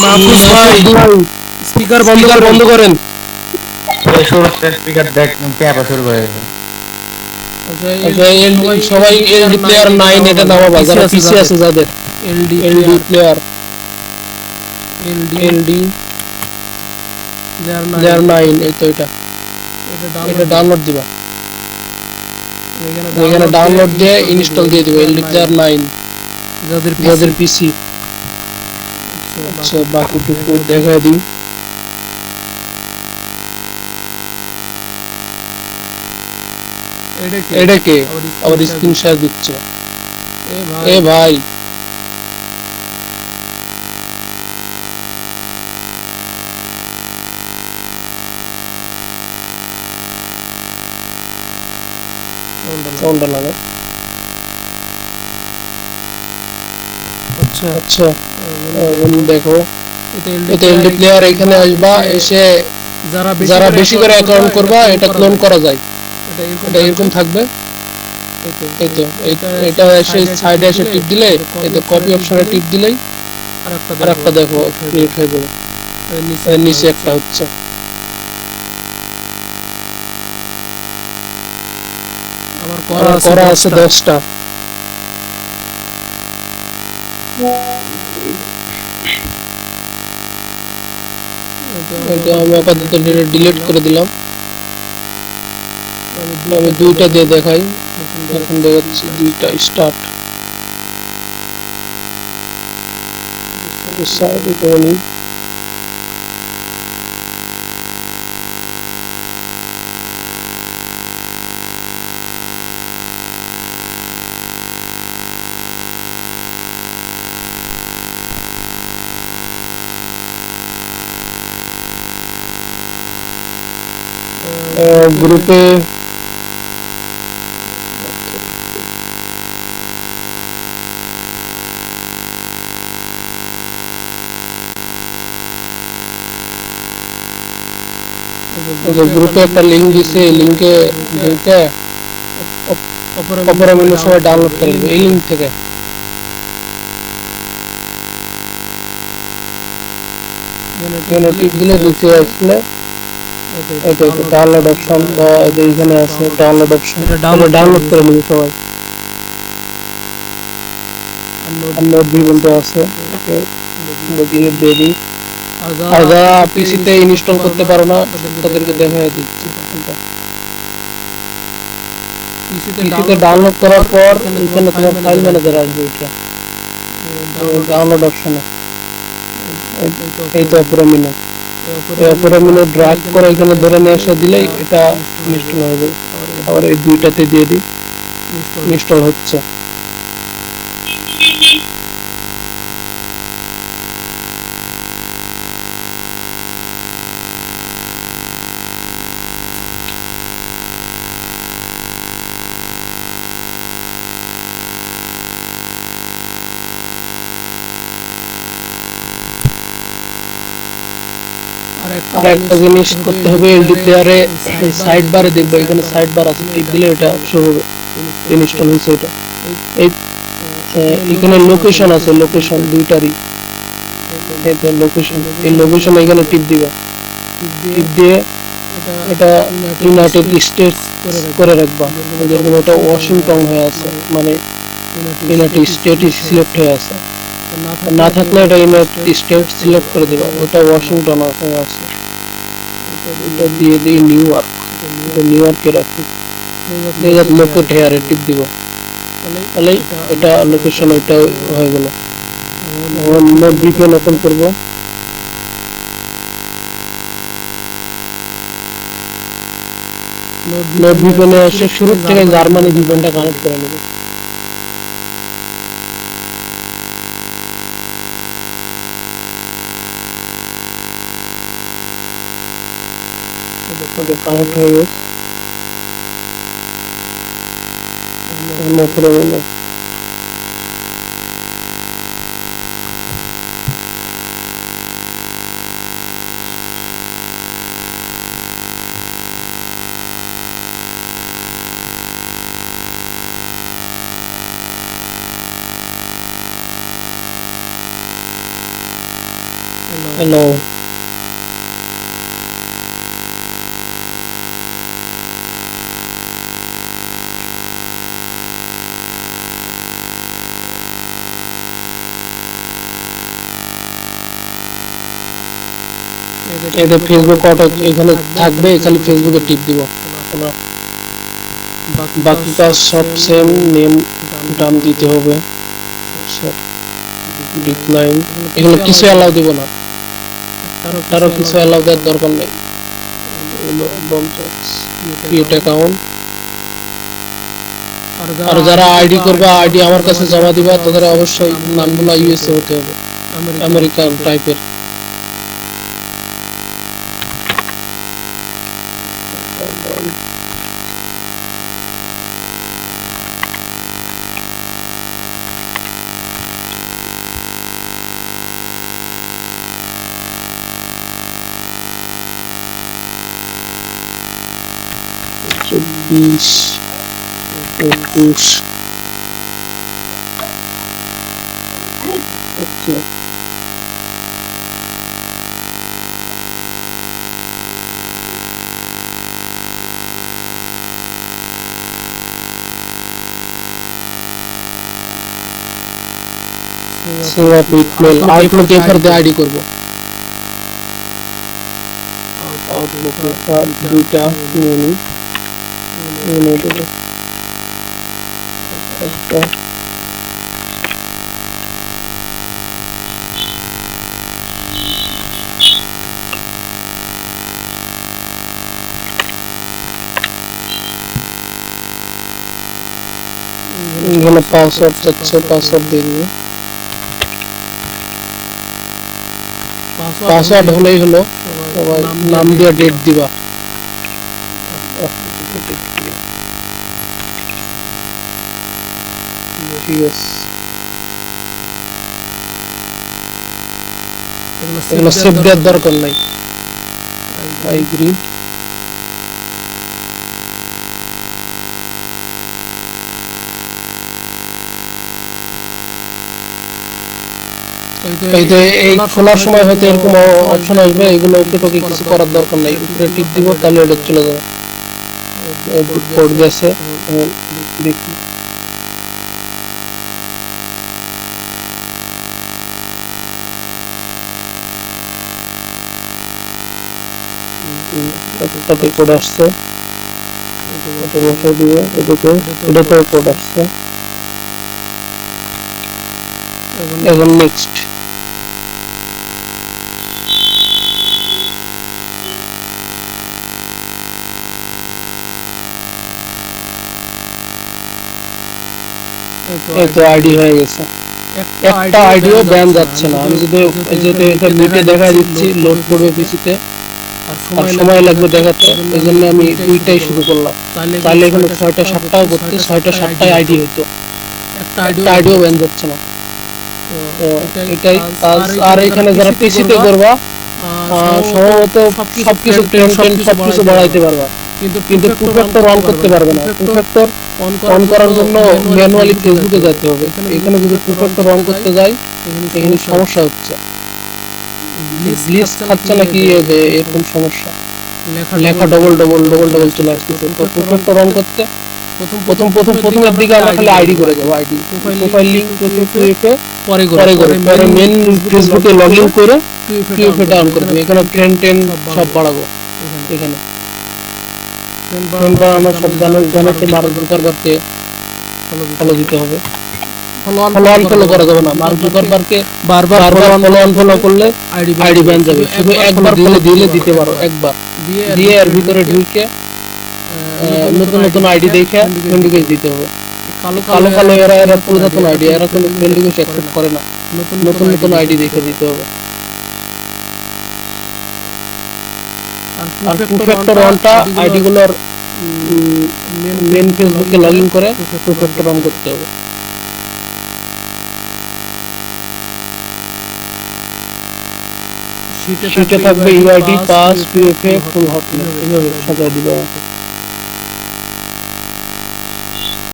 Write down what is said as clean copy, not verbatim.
মাহফুজ ভাই, ভাই স্পিকার বন্ধ স্পিকার করেন। বন্ধ করেন। ষোলোটা স্পিকার দেখ পেঁপা শুরু করে দিয়েছে। আচ্ছা, আচ্ছা সবাই সবাই এলডি প্লেয়ার এলডি 9 প্লেয়ার এটা 9 এটা নামাবা, যারা নামাবা, পিসি যারা আছে পিসি যাদের। আছে যাদের। এলডি এলডি প্লেয়ার, প্লেয়ার এলডি এলডি প্লেয়ার 9 প্লেয়ার 9 এই তো এটা। এটা এটা ডাউনলোড দিবা। ডাউনলোড দিবা। এখানে এখানে ডাউনলোড দিয়ে ডাউনলোড দিয়ে ইনস্টল দিয়ে দিবা ইনস্টল দিয়ে এলডি দিবা প্লেয়ার এলডি 9 প্লেয়ার 9 যাদের পিসি। যাদের পিসি। আচ্ছা, আচ্ছা বাকিটুকু বাকিটুকু দেখা দিই। দেখা দিই। এটা কে এটা কে আবার স্ক্রিন আবার শেয়ার স্ক্রিন দিচ্ছে? শেয়ার দিচ্ছে? এ ভাই, এ ভাই, সাউন্ডটা লাগা। সাউন্ডটা লাগা। আচ্ছা, আচ্ছা বন্ধু দেখো, বন্ধু দেখো, এটা এলডি এটা প্লেয়ার, এলডি এখানে প্লেয়ার এখানে আসবা আসবা, এসে এসে যারা বেশি যারা করে বেশি করে অ্যাকাউন্ট করবা অ্যাকাউন্ট এটা করবা ক্লোন এটা করা ক্লোন যায়। করা যায়। এটা এরকম এটা থাকবে। এরকম থাকবে। এই তো এই তো এটা এটা এসে এসে সাইডে এসে সাইডে টিপ এসে দিলে, টিপ দিলে, এই তো এই কপি তো অপশনে কপি টিপ অপশনে দিলেই টিপ দিলেই আরেকটা আর দেখো একটা দেখো ক্রিয়েট হয়ে ক্রিয়েট যাবে। হয়ে যাবে। এর নিচে একটা নিচে হচ্ছে। একটা হচ্ছে। আমার করা আমার আছে করা আছে 10টা। 10টা। এটা আমি এটা আমি আপাতত আপাতত ডিলিট করে ডিলিট দিলাম। করে দিলাম। আমি আমি দুইটা দিয়ে দুইটা দিয়ে দেখাই। দেখাই। এখন এখন দেখাচ্ছি দেখাচ্ছি দুইটা দুইটা স্টার্ট। স্টার্ট। এটা সাইডে করে সাইডে নিই। করে নিই। গ্রুপে গ্রুপে গ্রুপে একটা গ্রুপে লিংক একটা লিংক দিছে, এই দিছে, লিংকে লিংকে ঢুকে ঢুকে অপরামিনের সবাই অপরামিনের সবাই ডাউনলোড করে ডাউনলোড নেবে করে এই নেবে লিংক এই থেকে। লিংক থেকে। এখানে টিপ এখানে দিলে টিপ দিলে নিচে নিচে আসলে আসলে এই তো এটা ডাউনলোড ডাউনলোড অপশন বা অপশন বা যেখানে এখানে আছে আছে ডাউনলোড ডাউনলোড অপশন, অপশন। এটা এটা ডাউনলোড করে ডাউনলোড নেবে করে সবাই। নেবে সবাই। আর নোট আর নোট ভিপেন তো ভিপেন তো আছে, আছে, ওকে ওকে ডিলিট দিয়ে ডিলিট দিই। দিয়ে দিই। আর আর যারা যারা পিসিতে পিসিতে ইনস্টল করতে ইনস্টল পারো করতে না পারো না তাদেরকে তাদেরকে দেখাই দেখা দিচ্ছি দিচ্ছি। কোনটা। পিসিতে পিসিতে ডাউনলোড করার ডাউনলোড পর করার পর এখানে তোমার এখানে ফাইল তোমার ফাইল ম্যানেজার আসবে ম্যানেজার এটা। আসবে এটা ডাউনলোড ডাউনলোড অপশনে অপশনে। এই তো এই তো অপরামিনো, অপরামিনো। এই এই অপরামিনো অপরামিনো ড্রাগ করে ড্রাগ এখানে করে ধরে এখানে নিয়ে ধরে এসে নিয়ে দিলেই এসে দিলেই এটা এটা ইনস্টল হয়ে ইনস্টল যাবে। হয়ে যাবে। আবার এই আবার এই দুইটাতে দিয়ে দুইটাতে দিই, দিয়ে দিই। ইনস্টল হচ্ছে। ইনস্টল হচ্ছে। আর একটা জিনিস করতে হবে এলডি প্লেয়ারে, সাইড বারে দেখবো এখানে সাইড বার আছে, টিপ দিলে এটা শো হবে ইনস্টল হয়েছে। ইনস্টল হয়েছে এটা। এই এই এখানে এখানে লোকেশন আছে, লোকেশন আছে, লোকেশন লোকেশন দুইটারই। দুইটারই। এই তো এই তো লোকেশন, এই লোকেশন, এই লোকেশনে লোকেশন টিপ এখানে দিবা। টিপ দিবা। টিপ দিয়ে টিপ দিয়ে এটা এটা ইউনাইটেড ইউনাইটেড স্টেটস স্টেটস করে রাখবা। করে রাখবা। যেরকম এটা যেরকম এটা ওয়াশিংটন হয়ে ওয়াশিংটন আছে, হয়ে আছে, মানে মানে United United states states select হয়ে সিলেক্ট আছে। হয়ে আছে। না থাকলে না এটা থাকলে এটা United United states states select করে সিলেক্ট দিবা, করে এটা দিবা, ওটা ওয়াশিংটন আছে। ওয়াশিংটন হয়ে আছে। এটা দিয়ে এটা দিই দিয়ে দিই নিউ ইয়র্ক। এটা এটা নিউইয়র্কে নিউ রাখি। ইয়র্কে রাখি। দেজাত দেখাত লোকেট হেয়ারে লোকেট টিপ হেয়ারে দিব। টিপ দিব। তাহলে তাহলেই এটা এটা লোকেশন ওইটা লোকেশন ওইটা হয়ে গেল। হয়ে গেল। এখন নোট এখন নোট ভিপিএন ওপেন ভিপিএন করব। ওপেন করব। নোট নোট ভিপিএন ভিপিএনে এসে শুরুর থেকে শুরুর থেকে জার্মানি জার্মানি ভিপিএনটা ভিপিএনটা কানেক্ট করে কানেক্ট নিব। করে নেব। এটা ওকে কানেক্ট হয়ে কানেক্ট গেছে। হয়ে গেছে। এখন এখন ওপেন ওপরে গেল। হ্যালো এটা ফেসবুক অটো এখানে থাকবে, খালি ফেসবুকে টিপ দিব। বাকি কাজ সব সেম, নেম ডান দিতে হবে, সব ডিক্লাইন, এগুলো কিছু অ্যালাউ দিব না, তারও কিছু অ্যালাউ দেওয়ার দরকার নেই। ক্রিয়েট অ্যাকাউন্ট, আর যারা আইডি করবে আইডি আমার কাছে জমা দিবা, তাদের অবশ্যই নামগুলো ইউএসএ হতে হবে, আমেরিকান টাইপের। চব্বিশ 21 আউটলুক এফআর দিয়ে আইডি করব। আউটলুক এফআর দুইটা নিয়ে নিই, একটা এখানে পাসওয়ার্ড চাচ্ছে, পাসওয়ার্ড দিয়ে দিবে। পাসওয়ার্ড হলেই হলো, সবাই নাম দিয়ে ডেট দিবা। ঠিক আছে, এগুলো সেভ দেওয়ার দরকার নাই। I agree. এই খোলার সময় হয়তো এরকম অপশন আসবে, এগুলো ওকে টোকে কিছু করার দরকার নাই, উপরে টিপ দিব তাহলে এটা চলে যাবে। কোড গেছে, দেখি এটাতে কোড আসছে, এটা বসাই দিব, এটাতেও কোড আসছে। এখন নেক্সট। এই তো আইডি হয়ে গেছে, একটা আইডিও ব্যান যাচ্ছে না। আমি যদি এটা মিটে দেখা দিচ্ছি, লোড করবে পিসিতে আর সময় লাগবে দেখাতে, এই জন্য আমি দুইটাই শুরু করলাম। তাহলে এখানে 6টা 7টাও করতে 6টা 7টাই আইডি হইতো, একটা আইডিও ব্যান যাচ্ছে না। এটাই কাজ। আর এখানে যারা পিসিতে করবা সম্ভবত সবকিছু ট্রেন সবকিছু বাড়াইতে পারবা, কিন্তু টু ফ্যাক্টর অন করতে পারবে না। টু ফ্যাক্টর অন করার জন্য ম্যানুয়ালি ফেসবুকে যেতে হবে। এখানে যদি টু ফ্যাক্টর অন করতে যাই এখানে সমস্যা হচ্ছে, গ্লিচ খাচ্ছে নাকি এরকম সমস্যা, লেখা ডবল চলে আসতেছে। তো টু ফ্যাক্টর অন করতে প্রথমের দিকে আমরা খালি আইডি করে দেবো, আইডি প্রোফাইল লিংক পরে মেন ফেসবুকে লগইন করে টুইএফএ ডাউন করে দেবো। এখানে ট্রেন সব বাড়াবো, এখানে ট্রেন বাড়ানো সব জানাতে মার্ক জুকারবার্গকে ফলো দিতে হবে। ফলো করা যাবে না, মার্ক জুকারবার্গকে বারবার ফলো করলে আইডি ব্যান যাবে। শুধু একবার ফলো দিতে পারো, একবার দিয়ে এর ভিতরে ঢুকে নতুন আইডি দেখে ফ্রেন্ড রিকোয়েস্ট দিতে হবে। কালো এরা পুরাতন আইডি, এরা কোনো ফ্রেন্ড রিকোয়েস্ট অ্যাকসেপ্ট করে না, নতুন আইডি দেখে দিতে হবে। আর টু ফ্যাক্টর অনটা আইডি গুলোর মেন ফেসবুকে লগইন করে টু ফ্যাক্টর অন করতে হবে। সেটা থাকবে ইউআইডি পাস টুএফএ ফুল হটনেম, এইভাবে সাজায় দিবে।